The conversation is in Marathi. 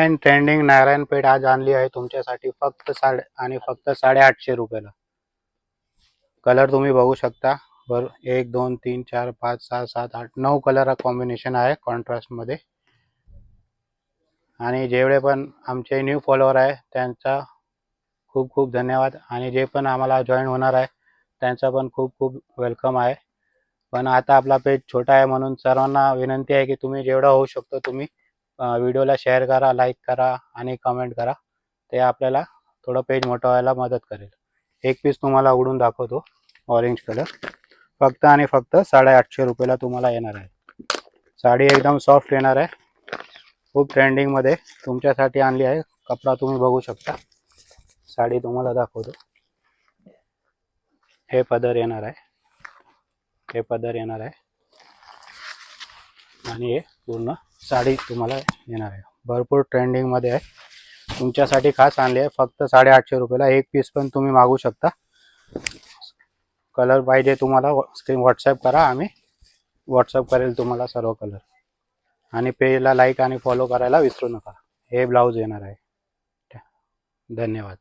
ट्रेंडिंग नारायणपेठ आज आणली आहे तुमच्यासाठी फक्त 850 रुपयाला. कलर तुम्ही बघू शकता. 1 2 3 4 5 6 7 8 9 कलर कॉम्बिनेशन आहे कॉन्ट्रास्ट मध्ये. आणि जेवढे पण आमचे न्यू फॉलोअर आहे त्यांचा खूप खूप धन्यवाद. आणि जे पण आम्हाला जॉईन होणार आहे त्यांचा पण खूप खूप वेलकम आहे. पण आता आपला पेज छोटा आहे म्हणून सर्वांना विनंती आहे की तुम्ही जेवढा होऊ शकतो तुम्ही व्हिडिओला शेअर करा, लाईक करा आणि कमेंट करा. ते आपल्याला थोडं पेज मोठं व्हायला मदत करेल. एक पीस तुम्हाला उघडून दाखवतो. ऑरेंज कलर फक्त आणि फक्त 850 रुपयाला तुम्हाला येणार आहे. साडी एकदम सॉफ्ट येणार आहे. खूप ट्रेंडिंगमध्ये तुमच्यासाठी आणली आहे. कपडा तुम्ही बघू शकता. साडी तुम्हाला दाखवतो. हे पदर येणार आहे. हे पदर येणार आहे आणि हे पूर्ण साडी तुम्हाला येणार आहे. भरपूर ट्रेंडिंगमध्ये आहे. तुमच्यासाठी खास आणली आहे फक्त 850 रुपयाला. एक पीस पण तुम्ही मागू शकता. कलर पाहिजे तुम्हाला स्क्रीन व्हॉट्सअप करा, आम्ही व्हॉट्सअप करेल तुम्हाला सर्व कलर. आणि पेजला लाईक आणि फॉलो करायला विसरू नका. हे ब्लाऊज येणार आहे. धन्यवाद.